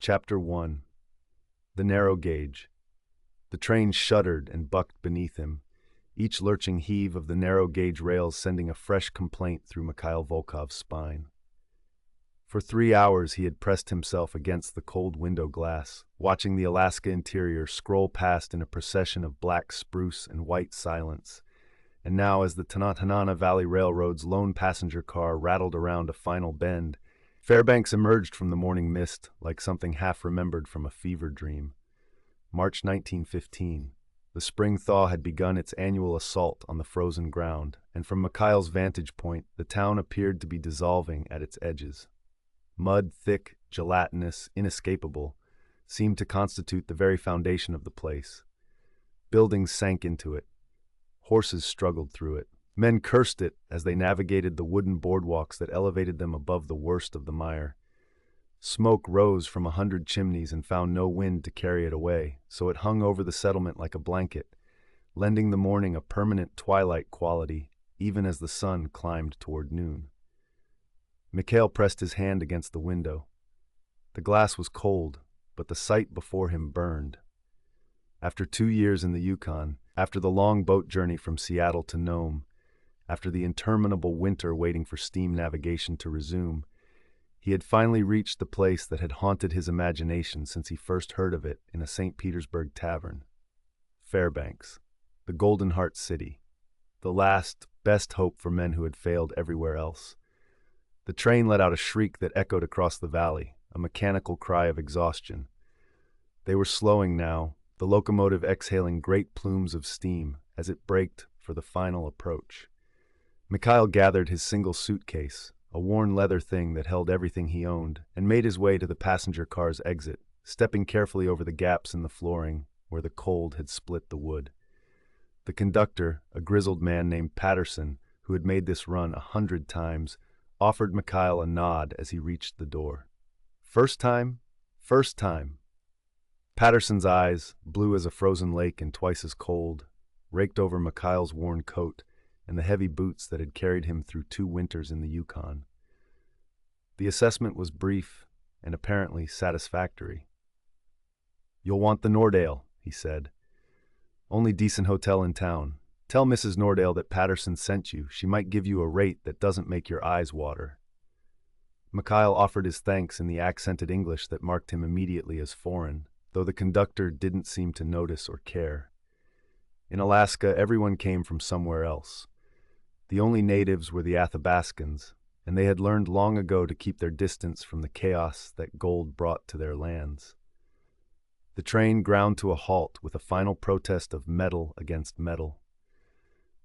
Chapter 1. The Narrow Gauge. The train shuddered and bucked beneath him, each lurching heave of the narrow gauge rails sending a fresh complaint through Mikhail Volkov's spine. For 3 hours he had pressed himself against the cold window glass, watching the Alaska interior scroll past in a procession of black spruce and white silence. And now, as the Tanana Valley Railroad's lone passenger car rattled around a final bend, Fairbanks emerged from the morning mist like something half-remembered from a fever dream. March 1915. The spring thaw had begun its annual assault on the frozen ground, and from Mikhail's vantage point, the town appeared to be dissolving at its edges. Mud, thick, gelatinous, inescapable, seemed to constitute the very foundation of the place. Buildings sank into it. Horses struggled through it. Men cursed it as they navigated the wooden boardwalks that elevated them above the worst of the mire. Smoke rose from 100 chimneys and found no wind to carry it away, so it hung over the settlement like a blanket, lending the morning a permanent twilight quality, even as the sun climbed toward noon. Mikhail pressed his hand against the window. The glass was cold, but the sight before him burned. After 2 years in the Yukon, after the long boat journey from Seattle to Nome, after the interminable winter waiting for steam navigation to resume, he had finally reached the place that had haunted his imagination since he first heard of it in a St. Petersburg tavern. Fairbanks, the Golden Heart City, the last, best hope for men who had failed everywhere else. The train let out a shriek that echoed across the valley, a mechanical cry of exhaustion. They were slowing now, the locomotive exhaling great plumes of steam as it braked for the final approach. Mikhail gathered his single suitcase, a worn leather thing that held everything he owned, and made his way to the passenger car's exit, stepping carefully over the gaps in the flooring where the cold had split the wood. The conductor, a grizzled man named Patterson, who had made this run 100 times, offered Mikhail a nod as he reached the door. First time? First time. Patterson's eyes, blue as a frozen lake and twice as cold, raked over Mikhail's worn coat and the heavy boots that had carried him through 2 winters in the Yukon. The assessment was brief and apparently satisfactory. "You'll want the Nordale," he said. "Only decent hotel in town. Tell Mrs. Nordale that Patterson sent you. She might give you a rate that doesn't make your eyes water." Mikhail offered his thanks in the accented English that marked him immediately as foreign, though the conductor didn't seem to notice or care. In Alaska, everyone came from somewhere else. The only natives were the Athabascans, and they had learned long ago to keep their distance from the chaos that gold brought to their lands. The train ground to a halt with a final protest of metal against metal.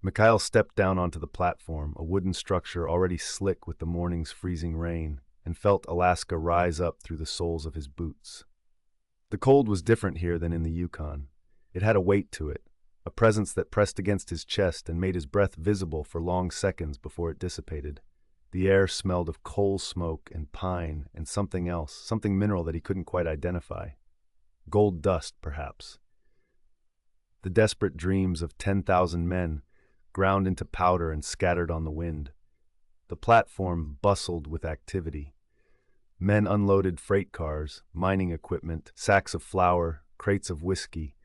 Mikhail stepped down onto the platform, a wooden structure already slick with the morning's freezing rain, and felt Alaska rise up through the soles of his boots. The cold was different here than in the Yukon. It had a weight to it, a presence that pressed against his chest and made his breath visible for long seconds before it dissipated. The air smelled of coal smoke and pine and something else, something mineral that he couldn't quite identify. Gold dust, perhaps. The desperate dreams of 10,000 men ground into powder and scattered on the wind. The platform bustled with activity. Men unloaded freight cars, mining equipment, sacks of flour, crates of whiskey,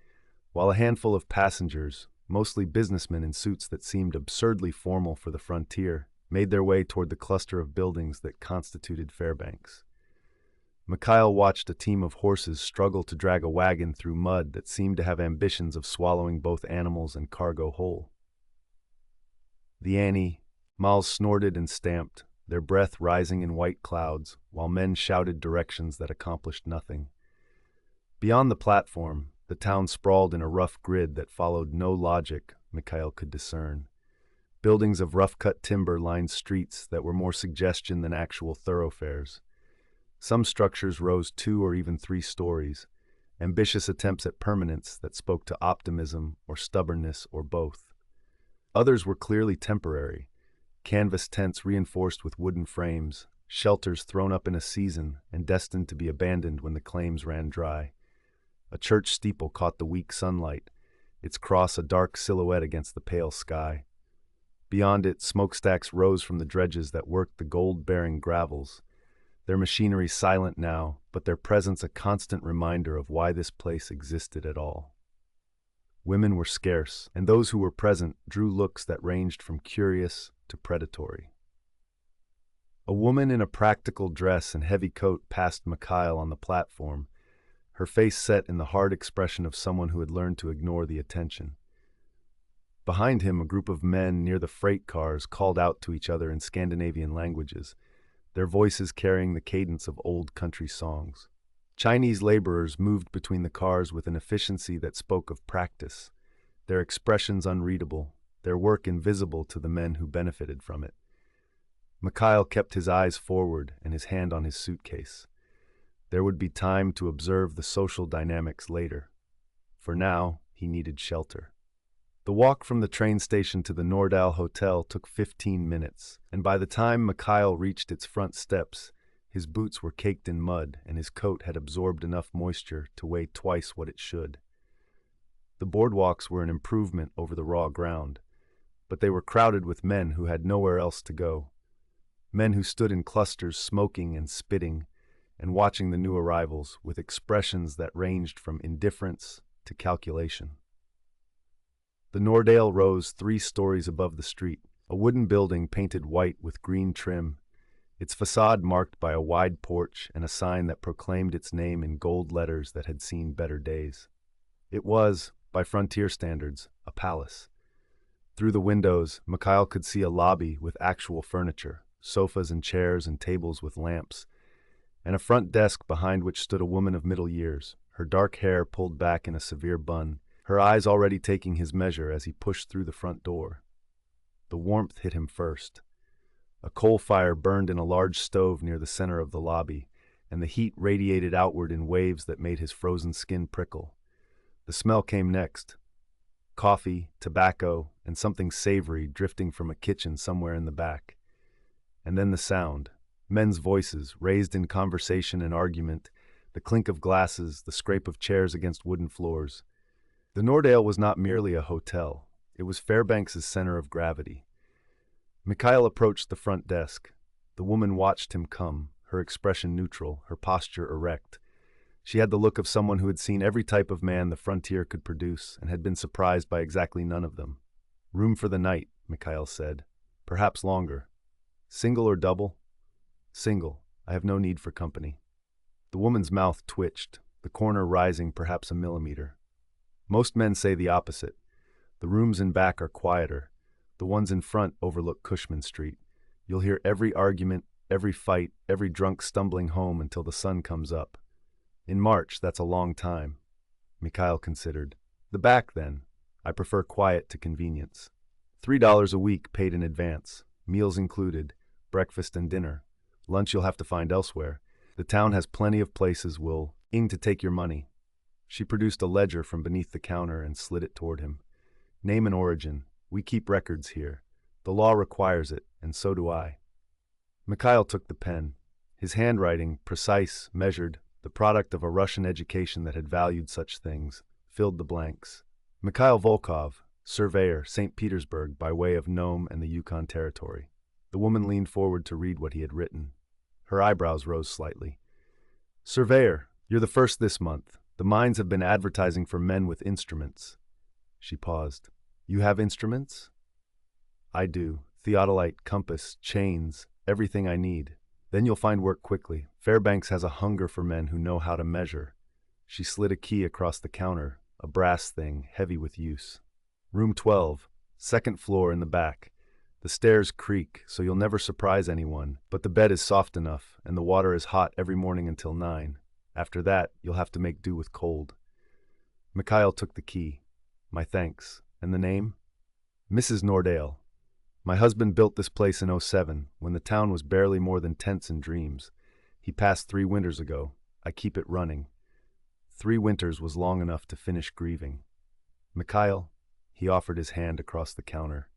while a handful of passengers, mostly businessmen in suits that seemed absurdly formal for the frontier, made their way toward the cluster of buildings that constituted Fairbanks. Mikhail watched a team of horses struggle to drag a wagon through mud that seemed to have ambitions of swallowing both animals and cargo whole. The Annie, Mals snorted and stamped, their breath rising in white clouds, while men shouted directions that accomplished nothing. Beyond the platform, the town sprawled in a rough grid that followed no logic Mikhail could discern. Buildings of rough-cut timber lined streets that were more suggestion than actual thoroughfares. Some structures rose 2 or even 3 stories, ambitious attempts at permanence that spoke to optimism or stubbornness or both. Others were clearly temporary, canvas tents reinforced with wooden frames, shelters thrown up in a season and destined to be abandoned when the claims ran dry. A church steeple caught the weak sunlight, its cross a dark silhouette against the pale sky. Beyond it, smokestacks rose from the dredges that worked the gold-bearing gravels. their machinery silent now, but their presence a constant reminder of why this place existed at all. Women were scarce, and those who were present drew looks that ranged from curious to predatory. A woman in a practical dress and heavy coat passed Mikhail on the platform, her face set in the hard expression of someone who had learned to ignore the attention. Behind him, a group of men near the freight cars called out to each other in Scandinavian languages, their voices carrying the cadence of old country songs. Chinese laborers moved between the cars with an efficiency that spoke of practice, their expressions unreadable, their work invisible to the men who benefited from it. Mikhail kept his eyes forward and his hand on his suitcase. There would be time to observe the social dynamics later. For now, he needed shelter. The walk from the train station to the Nordal Hotel took 15 minutes, and by the time Mikhail reached its front steps, his boots were caked in mud and his coat had absorbed enough moisture to weigh twice what it should. The boardwalks were an improvement over the raw ground, but they were crowded with men who had nowhere else to go. Men who stood in clusters smoking and spitting and watching the new arrivals with expressions that ranged from indifference to calculation. The Nordale rose 3 stories above the street, a wooden building painted white with green trim, its facade marked by a wide porch and a sign that proclaimed its name in gold letters that had seen better days. It was, by frontier standards, a palace. Through the windows, Mikhail could see a lobby with actual furniture, sofas and chairs and tables with lamps, and a front desk behind which stood a woman of middle years, her dark hair pulled back in a severe bun, her eyes already taking his measure as he pushed through the front door. The warmth hit him first. A coal fire burned in a large stove near the center of the lobby, and the heat radiated outward in waves that made his frozen skin prickle. The smell came next. Coffee, tobacco, and something savory drifting from a kitchen somewhere in the back. And then the sound. Men's voices, raised in conversation and argument, the clink of glasses, the scrape of chairs against wooden floors. The Nordale was not merely a hotel. It was Fairbanks' center of gravity. Mikhail approached the front desk. The woman watched him come, her expression neutral, her posture erect. She had the look of someone who had seen every type of man the frontier could produce and had been surprised by exactly none of them. "Room for the night," Mikhail said. "Perhaps longer. Single or double?" "Single. I have no need for company." The woman's mouth twitched, the corner rising perhaps a millimeter. Most men say the opposite. The rooms in back are quieter. The ones in front overlook Cushman Street. You'll hear every argument, every fight, every drunk stumbling home until the sun comes up. In March, that's a long time. Mikhail considered. The back, then. I prefer quiet to convenience. $3 a week paid in advance. Meals included. Breakfast and dinner. Lunch you'll have to find elsewhere. The town has plenty of places willing to take your money. She produced a ledger from beneath the counter and slid it toward him. Name and origin. We keep records here. The law requires it, and so do I. Mikhail took the pen. His handwriting, precise, measured, the product of a Russian education that had valued such things, filled the blanks. Mikhail Volkov, surveyor, St. Petersburg, by way of Nome and the Yukon Territory. The woman leaned forward to read what he had written. Her eyebrows rose slightly. Surveyor, you're the first this month. The mines have been advertising for men with instruments. She paused. You have instruments? I do. Theodolite, compass, chains, everything I need. Then you'll find work quickly. Fairbanks has a hunger for men who know how to measure. She slid a key across the counter, a brass thing, heavy with use. Room 12, second floor in the back. The stairs creak, so you'll never surprise anyone, but the bed is soft enough, and the water is hot every morning until 9. After that, you'll have to make do with cold. Mikhail took the key. My thanks. And the name? Mrs. Nordale. My husband built this place in '07, when the town was barely more than tents and dreams. He passed 3 winters ago. I keep it running. 3 winters was long enough to finish grieving. Mikhail, he offered his hand across the counter.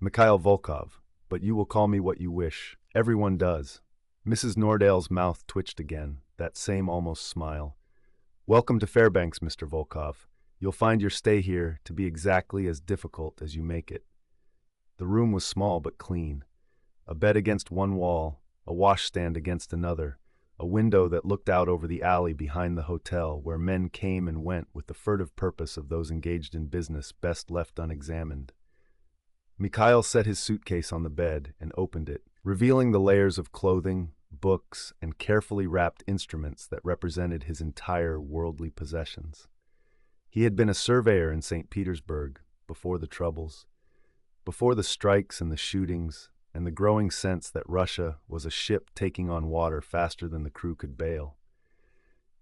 Mikhail Volkov, but you will call me what you wish. Everyone does. Mrs. Nordale's mouth twitched again, that same almost smile. Welcome to Fairbanks, Mr. Volkov. You'll find your stay here to be exactly as difficult as you make it. The room was small but clean. A bed against one wall, a washstand against another, a window that looked out over the alley behind the hotel where men came and went with the furtive purpose of those engaged in business best left unexamined. Mikhail set his suitcase on the bed and opened it, revealing the layers of clothing, books, and carefully wrapped instruments that represented his entire worldly possessions. He had been a surveyor in St. Petersburg before the troubles, before the strikes and the shootings, and the growing sense that Russia was a ship taking on water faster than the crew could bail.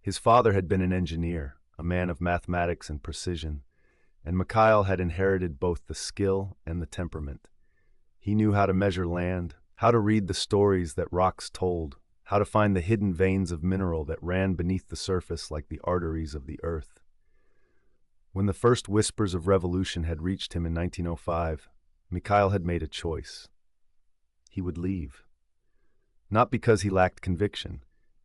His father had been an engineer, a man of mathematics and precision, and Mikhail had inherited both the skill and the temperament. He knew how to measure land, how to read the stories that rocks told, how to find the hidden veins of mineral that ran beneath the surface like the arteries of the earth. When the first whispers of revolution had reached him in 1905, Mikhail had made a choice. He would leave. Not because he lacked conviction.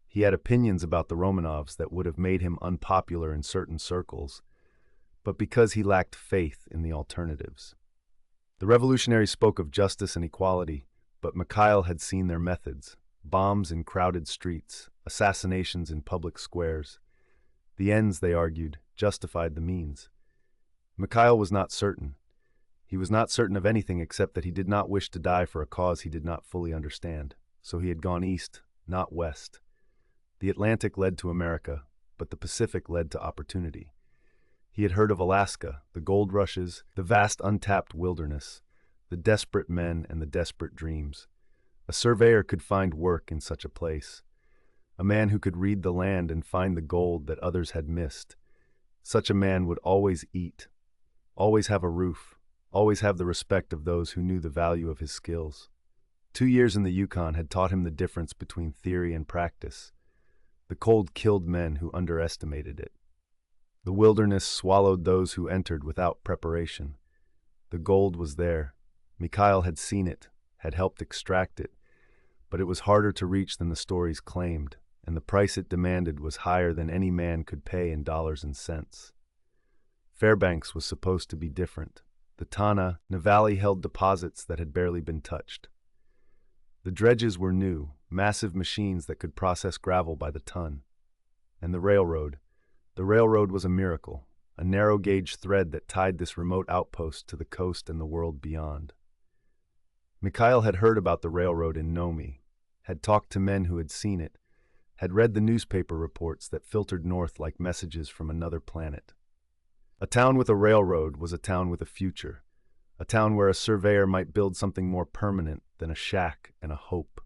He had opinions about the Romanovs that would have made him unpopular in certain circles, but because he lacked faith in the alternatives. The revolutionaries spoke of justice and equality, but Mikhail had seen their methods: bombs in crowded streets, assassinations in public squares. The ends, they argued, justified the means. Mikhail was not certain. He was not certain of anything except that he did not wish to die for a cause he did not fully understand. So he had gone east, not west. The Atlantic led to America, but the Pacific led to opportunity. He had heard of Alaska, the gold rushes, the vast untapped wilderness, the desperate men and the desperate dreams. A surveyor could find work in such a place. A man who could read the land and find the gold that others had missed. Such a man would always eat, always have a roof, always have the respect of those who knew the value of his skills. 2 years in the Yukon had taught him the difference between theory and practice. The cold killed men who underestimated it. The wilderness swallowed those who entered without preparation. The gold was there. Mikhail had seen it, had helped extract it, but it was harder to reach than the stories claimed, and the price it demanded was higher than any man could pay in dollars and cents. Fairbanks was supposed to be different. The Tana, Navali held deposits that had barely been touched. The dredges were new, massive machines that could process gravel by the ton. And the railroad was a miracle, a narrow-gauge thread that tied this remote outpost to the coast and the world beyond. Mikhail had heard about the railroad in Nomi, had talked to men who had seen it, had read the newspaper reports that filtered north like messages from another planet. A town with a railroad was a town with a future, a town where a surveyor might build something more permanent than a shack and a hope.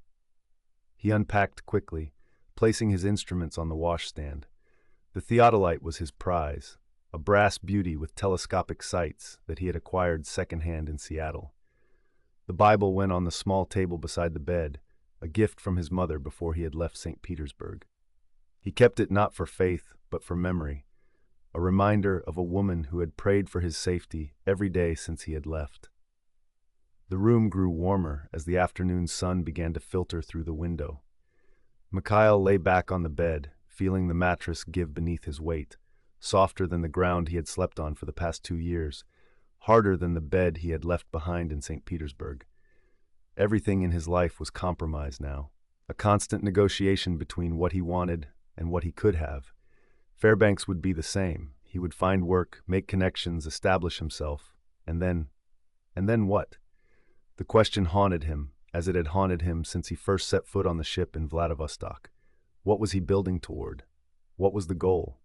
He unpacked quickly, placing his instruments on the washstand. The theodolite was his prize, a brass beauty with telescopic sights that he had acquired secondhand in Seattle. The Bible went on the small table beside the bed, a gift from his mother before he had left St. Petersburg. He kept it not for faith, but for memory, a reminder of a woman who had prayed for his safety every day since he had left. The room grew warmer as the afternoon sun began to filter through the window. Mikhail lay back on the bed, feeling the mattress give beneath his weight, softer than the ground he had slept on for the past 2 years, harder than the bed he had left behind in St. Petersburg. Everything in his life was compromised now, a constant negotiation between what he wanted and what he could have. Fairbanks would be the same. He would find work, make connections, establish himself, and then what? The question haunted him, as it had haunted him since he first set foot on the ship in Vladivostok. What was he building toward? What was the goal?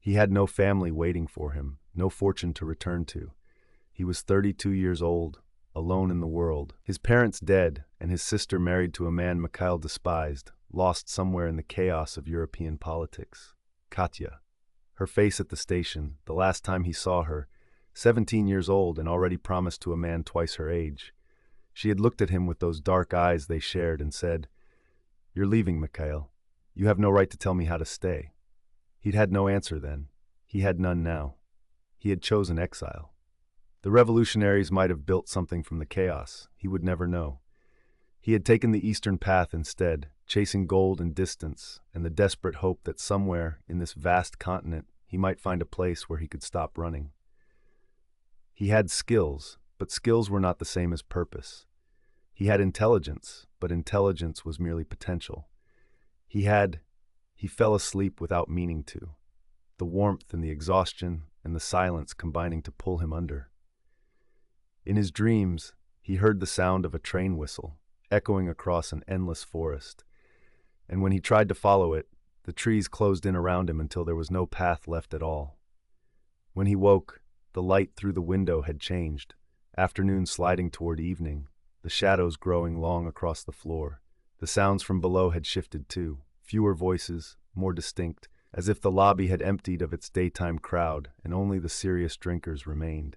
He had no family waiting for him, no fortune to return to. He was 32 years old, alone in the world, his parents dead, and his sister married to a man Mikhail despised, lost somewhere in the chaos of European politics. Katya. Her face at the station, the last time he saw her, 17 years old and already promised to a man twice her age. She had looked at him with those dark eyes they shared and said, "You're leaving, Mikhail. You have no right to tell me how to stay." He'd had no answer then. He had none now. He had chosen exile. The revolutionaries might have built something from the chaos. He would never know. He had taken the eastern path instead, chasing gold and distance, and the desperate hope that somewhere in this vast continent he might find a place where he could stop running. He had skills, but skills were not the same as purpose. He had intelligence, but intelligence was merely potential. He fell asleep without meaning to, the warmth and the exhaustion and the silence combining to pull him under. In his dreams, he heard the sound of a train whistle, echoing across an endless forest, and when he tried to follow it, the trees closed in around him until there was no path left at all. When he woke, the light through the window had changed, afternoon sliding toward evening, the shadows growing long across the floor. The sounds from below had shifted too, fewer voices, more distinct, as if the lobby had emptied of its daytime crowd and only the serious drinkers remained.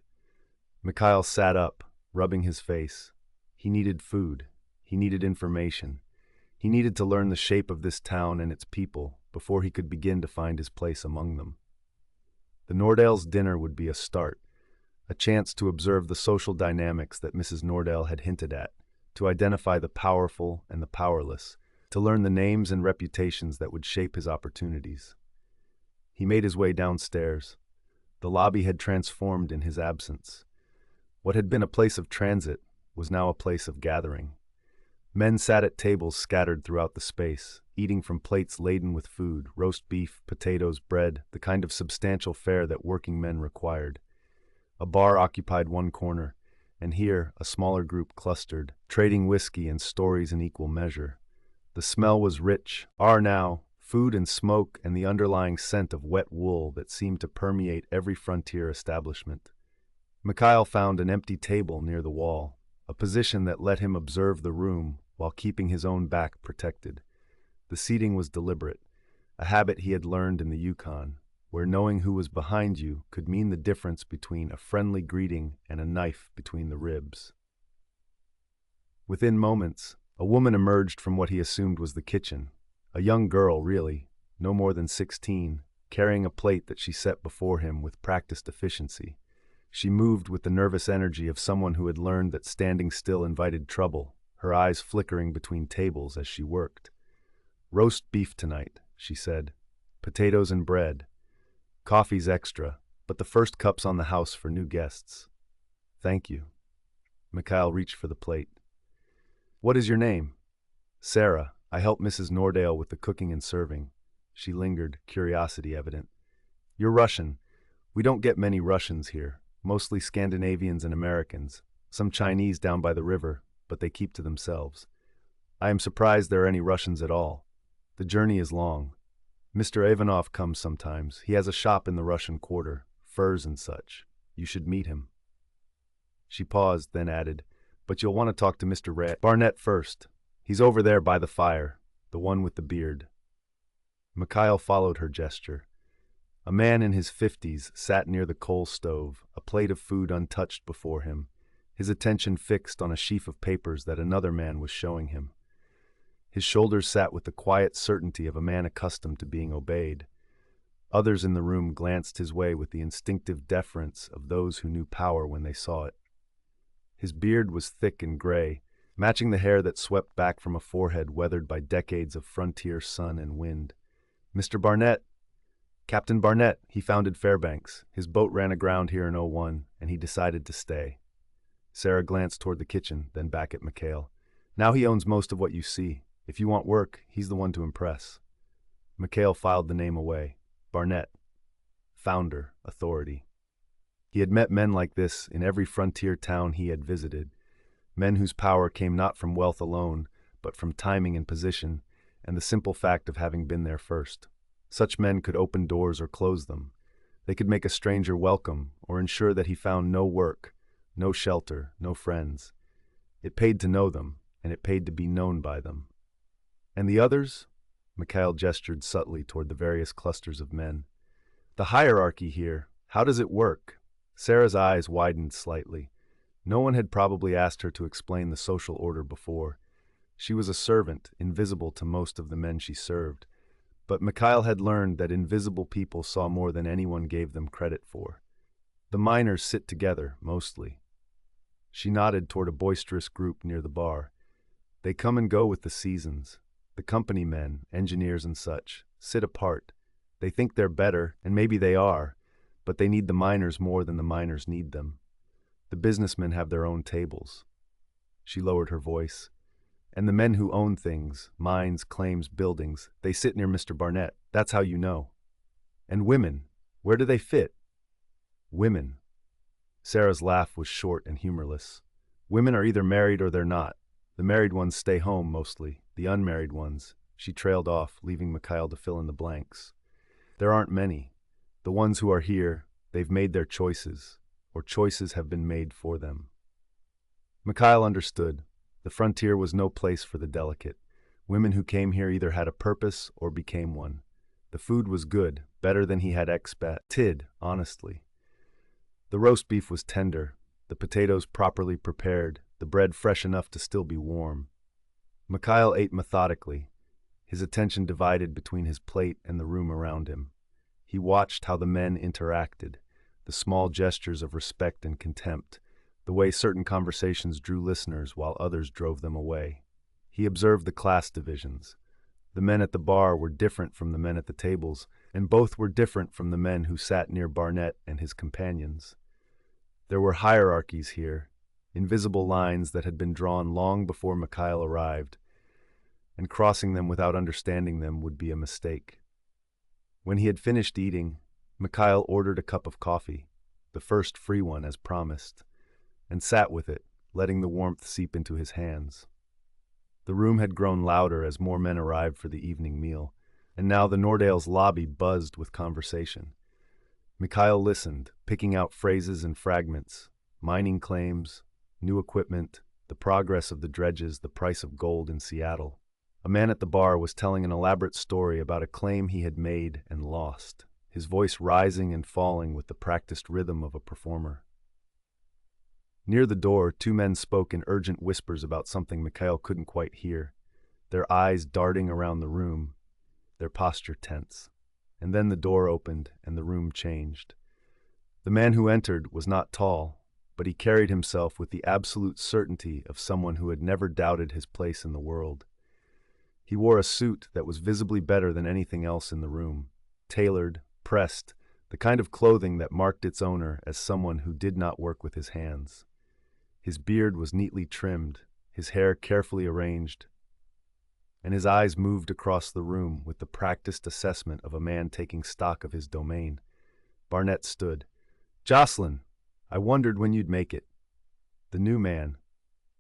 Mikhail sat up, rubbing his face. He needed food. He needed information. He needed to learn the shape of this town and its people before he could begin to find his place among them. The Nordale's dinner would be a start, a chance to observe the social dynamics that Mrs. Nordale had hinted at, to identify the powerful and the powerless, to learn the names and reputations that would shape his opportunities. He made his way downstairs. The lobby had transformed in his absence. What had been a place of transit was now a place of gathering. Men sat at tables scattered throughout the space, eating from plates laden with food, roast beef, potatoes, bread, the kind of substantial fare that working men required. A bar occupied one corner, and here a smaller group clustered, trading whiskey and stories in equal measure. The smell was rich, now, food and smoke and the underlying scent of wet wool that seemed to permeate every frontier establishment. Mikhail found an empty table near the wall, a position that let him observe the room while keeping his own back protected. The seating was deliberate, a habit he had learned in the Yukon, where knowing who was behind you could mean the difference between a friendly greeting and a knife between the ribs. Within moments, a woman emerged from what he assumed was the kitchen, a young girl, really, no more than 16, carrying a plate that she set before him with practiced efficiency. She moved with the nervous energy of someone who had learned that standing still invited trouble, her eyes flickering between tables as she worked. "Roast beef tonight," she said. "Potatoes and bread. Coffee's extra, but the first cup's on the house for new guests." "Thank you." Mikhail reached for the plate. "What is your name?" "Sarah. I help Mrs. Nordale with the cooking and serving." She lingered, curiosity evident. "You're Russian. We don't get many Russians here. Mostly Scandinavians and Americans, some Chinese down by the river, but they keep to themselves. I am surprised there are any Russians at all. The journey is long. Mr. Ivanov comes sometimes. He has a shop in the Russian Quarter, furs and such. You should meet him." She paused, then added, "But you'll want to talk to Mr. Barnett first. He's over there by the fire, the one with the beard." Mikhail followed her gesture. A man in his 50s sat near the coal stove, a plate of food untouched before him, his attention fixed on a sheaf of papers that another man was showing him. His shoulders sat with the quiet certainty of a man accustomed to being obeyed. Others in the room glanced his way with the instinctive deference of those who knew power when they saw it. His beard was thick and gray, matching the hair that swept back from a forehead weathered by decades of frontier sun and wind. "Mr. Barnett. Captain Barnett, he founded Fairbanks. His boat ran aground here in '01, and he decided to stay." Sarah glanced toward the kitchen, then back at Mikhail. "Now he owns most of what you see. If you want work, he's the one to impress." Mikhail filed the name away. Barnett. Founder, authority. He had met men like this in every frontier town he had visited, men whose power came not from wealth alone, but from timing and position, and the simple fact of having been there first. Such men could open doors or close them. They could make a stranger welcome or ensure that he found no work, no shelter, no friends. It paid to know them, and it paid to be known by them. And the others? Mikhail gestured subtly toward the various clusters of men. "The hierarchy here, how does it work?" Sarah's eyes widened slightly. No one had probably asked her to explain the social order before. She was a servant, invisible to most of the men she served. But Mikhail had learned that invisible people saw more than anyone gave them credit for. The miners sit together, mostly. She nodded toward a boisterous group near the bar. "They come and go with the seasons. The company men, engineers and such, sit apart. They think they're better, and maybe they are, but they need the miners more than the miners need them. The businessmen have their own tables." She lowered her voice. And the men who own things, mines, claims, buildings, they sit near Mr. Barnett. That's how you know. And women, where do they fit? Women. Sarah's laugh was short and humorless. Women are either married or they're not. The married ones stay home mostly. The unmarried ones. She trailed off, leaving Mikhail to fill in the blanks. There aren't many. The ones who are here, they've made their choices, or choices have been made for them. Mikhail understood. The frontier was no place for the delicate. Women who came here either had a purpose or became one. The food was good, better than he had expected, honestly. The roast beef was tender, the potatoes properly prepared, the bread fresh enough to still be warm. Mikhail ate methodically, his attention divided between his plate and the room around him. He watched how the men interacted, the small gestures of respect and contempt, the way certain conversations drew listeners while others drove them away. He observed the class divisions. The men at the bar were different from the men at the tables, and both were different from the men who sat near Barnett and his companions. There were hierarchies here, invisible lines that had been drawn long before Mikhail arrived, and crossing them without understanding them would be a mistake. When he had finished eating, Mikhail ordered a cup of coffee, the first free one as promised, and sat with it, letting the warmth seep into his hands. The room had grown louder as more men arrived for the evening meal, and now the Nordale's lobby buzzed with conversation. Mikhail listened, picking out phrases and fragments, mining claims, new equipment, the progress of the dredges, the price of gold in Seattle. A man at the bar was telling an elaborate story about a claim he had made and lost, his voice rising and falling with the practiced rhythm of a performer. Near the door, two men spoke in urgent whispers about something Mikhail couldn't quite hear, their eyes darting around the room, their posture tense. And then the door opened and the room changed. The man who entered was not tall, but he carried himself with the absolute certainty of someone who had never doubted his place in the world. He wore a suit that was visibly better than anything else in the room, tailored, pressed, the kind of clothing that marked its owner as someone who did not work with his hands. His beard was neatly trimmed, his hair carefully arranged, and his eyes moved across the room with the practiced assessment of a man taking stock of his domain. Barnett stood. "Jocelyn, I wondered when you'd make it." The new man,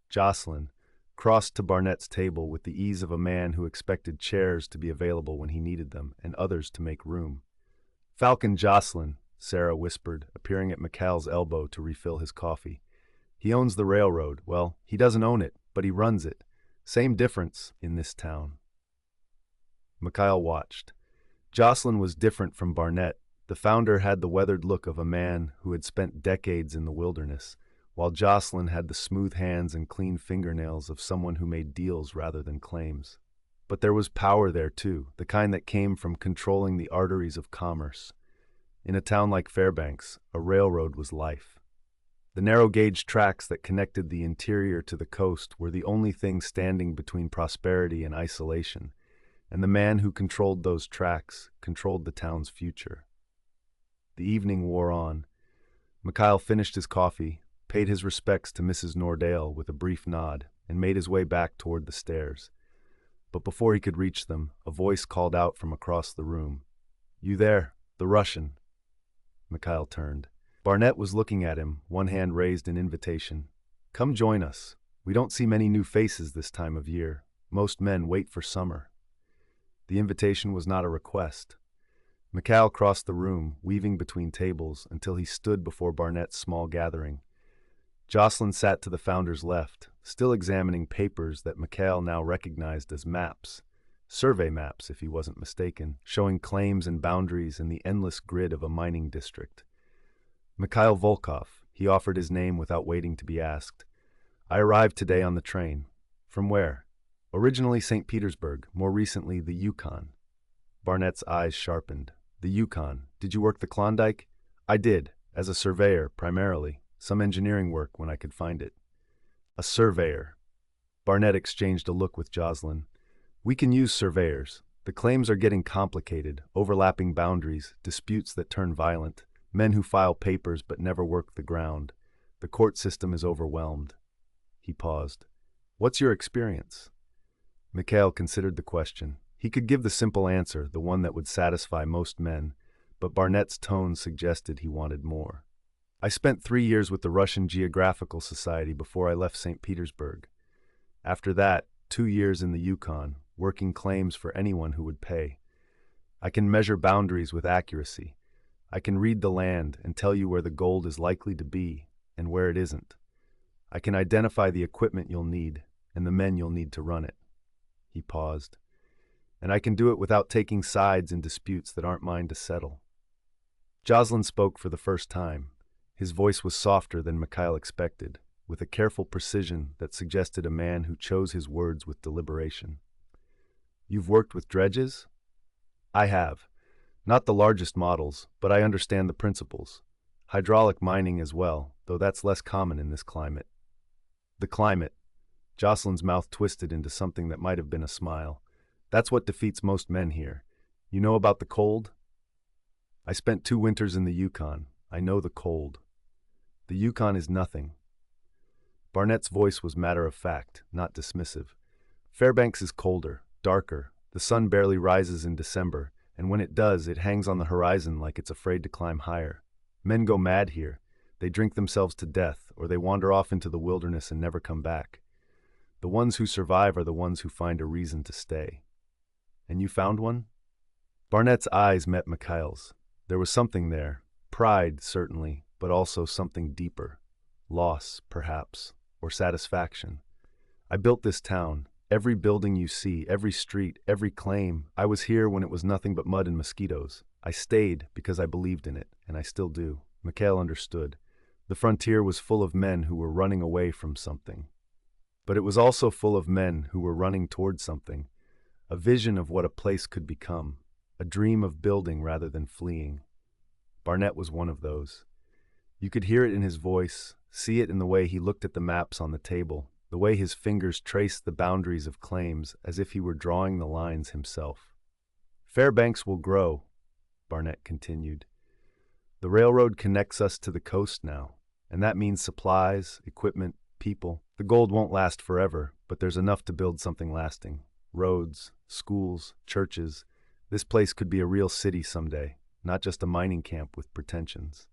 Jocelyn, crossed to Barnett's table with the ease of a man who expected chairs to be available when he needed them and others to make room. "Falcon Jocelyn," Sarah whispered, appearing at Mikhail's elbow to refill his coffee. "He owns the railroad. Well, he doesn't own it, but he runs it. Same difference in this town." Mikhail watched. Jocelyn was different from Barnett. The founder had the weathered look of a man who had spent decades in the wilderness, while Jocelyn had the smooth hands and clean fingernails of someone who made deals rather than claims. But there was power there too, the kind that came from controlling the arteries of commerce. In a town like Fairbanks, a railroad was life. The narrow-gauge tracks that connected the interior to the coast were the only thing standing between prosperity and isolation, and the man who controlled those tracks controlled the town's future. The evening wore on. Mikhail finished his coffee, paid his respects to Mrs. Nordale with a brief nod, and made his way back toward the stairs. But before he could reach them, a voice called out from across the room. "You there, the Russian." Mikhail turned. Barnett was looking at him, one hand raised in invitation. "Come join us. We don't see many new faces this time of year. Most men wait for summer." The invitation was not a request. Mikhail crossed the room, weaving between tables, until he stood before Barnett's small gathering. Jocelyn sat to the founder's left, still examining papers that Mikhail now recognized as maps. Survey maps, if he wasn't mistaken, showing claims and boundaries in the endless grid of a mining district. Mikhail Volkov, he offered his name without waiting to be asked. "I arrived today on the train." "From where?" "Originally St. Petersburg, more recently the Yukon." Barnett's eyes sharpened. "The Yukon. Did you work the Klondike?" "I did, as a surveyor, primarily. Some engineering work when I could find it." "A surveyor." Barnett exchanged a look with Jocelyn. "We can use surveyors. The claims are getting complicated, overlapping boundaries, disputes that turn violent. Men who file papers but never work the ground. The court system is overwhelmed." He paused. "What's your experience?" Mikhail considered the question. He could give the simple answer, the one that would satisfy most men, but Barnett's tone suggested he wanted more. I spent 3 years with the Russian Geographical Society before I left St. Petersburg. After that, 2 years in the Yukon, working claims for anyone who would pay. I can measure boundaries with accuracy. I can read the land and tell you where the gold is likely to be and where it isn't. I can identify the equipment you'll need and the men you'll need to run it. He paused. And I can do it without taking sides in disputes that aren't mine to settle. Jocelyn spoke for the first time. His voice was softer than Mikhail expected, with a careful precision that suggested a man who chose his words with deliberation. You've worked with dredges? I have. Not the largest models, but I understand the principles. Hydraulic mining as well, though that's less common in this climate. The climate. Jocelyn's mouth twisted into something that might have been a smile. That's what defeats most men here. You know about the cold? I spent 2 winters in the Yukon. I know the cold. The Yukon is nothing. Barnett's voice was matter-of-fact, not dismissive. Fairbanks is colder, darker. The sun barely rises in December, and when it does, it hangs on the horizon like it's afraid to climb higher. Men go mad here. They drink themselves to death, or they wander off into the wilderness and never come back. The ones who survive are the ones who find a reason to stay. And you found one? Barnett's eyes met Mikhail's. There was something there. Pride, certainly, but also something deeper. Loss, perhaps, or satisfaction. I built this town. Every building you see, every street, every claim. I was here when it was nothing but mud and mosquitoes. I stayed because I believed in it, and I still do. Mikhail understood. The frontier was full of men who were running away from something. But it was also full of men who were running toward something, a vision of what a place could become, a dream of building rather than fleeing. Barnett was one of those. You could hear it in his voice, see it in the way he looked at the maps on the table, the way his fingers traced the boundaries of claims as if he were drawing the lines himself. Fairbanks will grow, Barnett continued. The railroad connects us to the coast now, and that means supplies, equipment, people. The gold won't last forever, but there's enough to build something lasting. Roads, schools, churches. This place could be a real city someday, not just a mining camp with pretensions.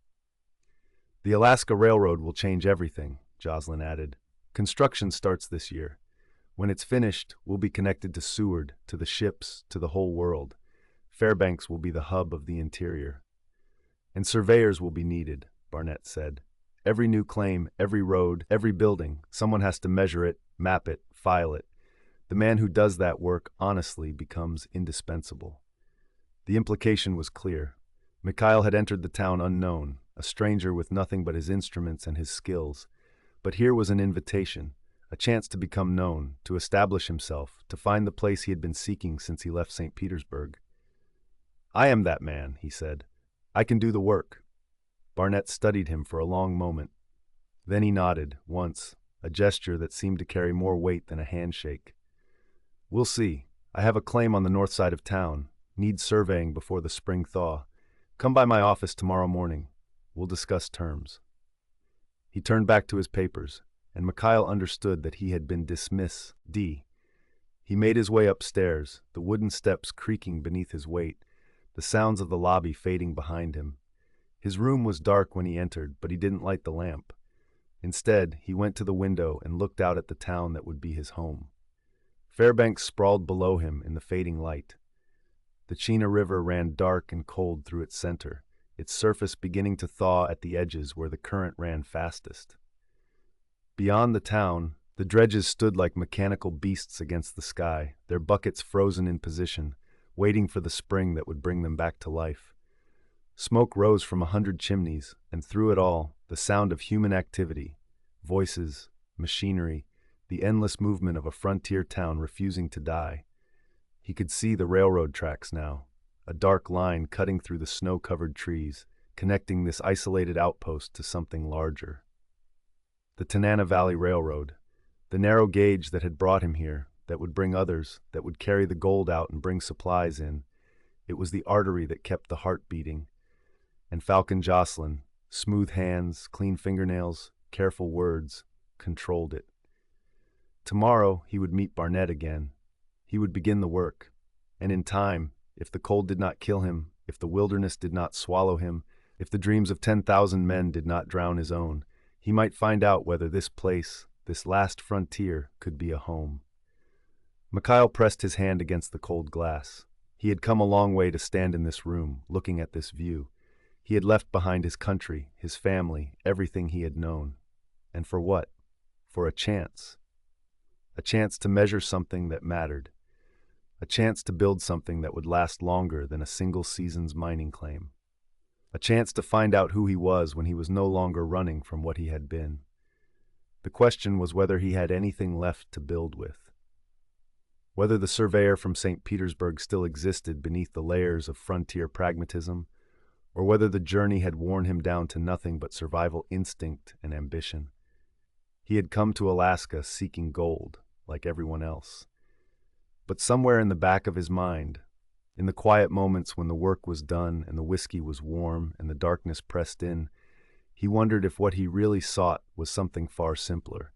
The Alaska Railroad will change everything, Jocelyn added. Construction starts this year. When it's finished, we'll be connected to Seward, to the ships, to the whole world. Fairbanks will be the hub of the interior. And surveyors will be needed, Barnett said. Every new claim, every road, every building, someone has to measure it, map it, file it. The man who does that work honestly becomes indispensable. The implication was clear. Mikhail had entered the town unknown, a stranger with nothing but his instruments and his skills. But here was an invitation, a chance to become known, to establish himself, to find the place he had been seeking since he left St. Petersburg. I am that man, he said. I can do the work. Barnett studied him for a long moment. Then he nodded, once, a gesture that seemed to carry more weight than a handshake. We'll see. I have a claim on the north side of town. Need surveying before the spring thaw. Come by my office tomorrow morning. We'll discuss terms. He turned back to his papers, and Mikhail understood that he had been dismissed. He made his way upstairs, the wooden steps creaking beneath his weight, the sounds of the lobby fading behind him. His room was dark when he entered, but he didn't light the lamp. Instead, he went to the window and looked out at the town that would be his home. Fairbanks sprawled below him in the fading light. The Chena River ran dark and cold through its center, its surface beginning to thaw at the edges where the current ran fastest. Beyond the town, the dredges stood like mechanical beasts against the sky, their buckets frozen in position, waiting for the spring that would bring them back to life. Smoke rose from 100 chimneys, and through it all, the sound of human activity, voices, machinery, the endless movement of a frontier town refusing to die. He could see the railroad tracks now, a dark line cutting through the snow-covered trees, connecting this isolated outpost to something larger. The Tanana Valley Railroad, the narrow gauge that had brought him here, that would bring others, that would carry the gold out and bring supplies in. It was the artery that kept the heart beating. And Falcon Jocelyn, smooth hands, clean fingernails, careful words, controlled it. Tomorrow he would meet Barnett again, he would begin the work. And in time, if the cold did not kill him, if the wilderness did not swallow him, if the dreams of 10,000 men did not drown his own, he might find out whether this place, this last frontier, could be a home. Mikhail pressed his hand against the cold glass. He had come a long way to stand in this room, looking at this view. He had left behind his country, his family, everything he had known. And for what? For a chance. A chance to measure something that mattered. A chance to build something that would last longer than a single season's mining claim. A chance to find out who he was when he was no longer running from what he had been. The question was whether he had anything left to build with. Whether the surveyor from St. Petersburg still existed beneath the layers of frontier pragmatism, or whether the journey had worn him down to nothing but survival instinct and ambition. He had come to Alaska seeking gold, like everyone else. But somewhere in the back of his mind, in the quiet moments when the work was done and the whiskey was warm and the darkness pressed in, he wondered if what he really sought was something far simpler,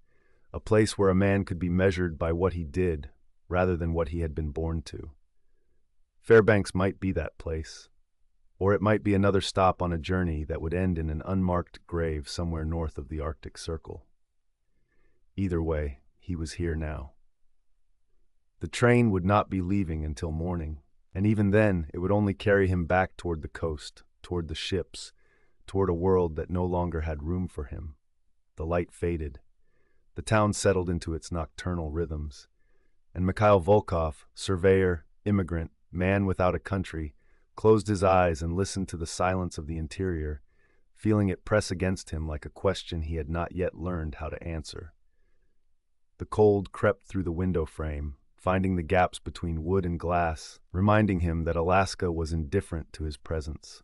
a place where a man could be measured by what he did rather than what he had been born to. Fairbanks might be that place, or it might be another stop on a journey that would end in an unmarked grave somewhere north of the Arctic Circle. Either way, he was here now. The train would not be leaving until morning, and even then it would only carry him back toward the coast, toward the ships, toward a world that no longer had room for him. The light faded. The town settled into its nocturnal rhythms, and Mikhail Volkov, surveyor, immigrant, man without a country, closed his eyes and listened to the silence of the interior, feeling it press against him like a question he had not yet learned how to answer. The cold crept through the window frame, finding the gaps between wood and glass, reminding him that Alaska was indifferent to his presence.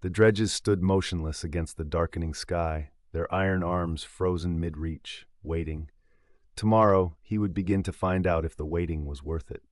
The dredges stood motionless against the darkening sky, their iron arms frozen mid-reach, waiting. Tomorrow, he would begin to find out if the waiting was worth it.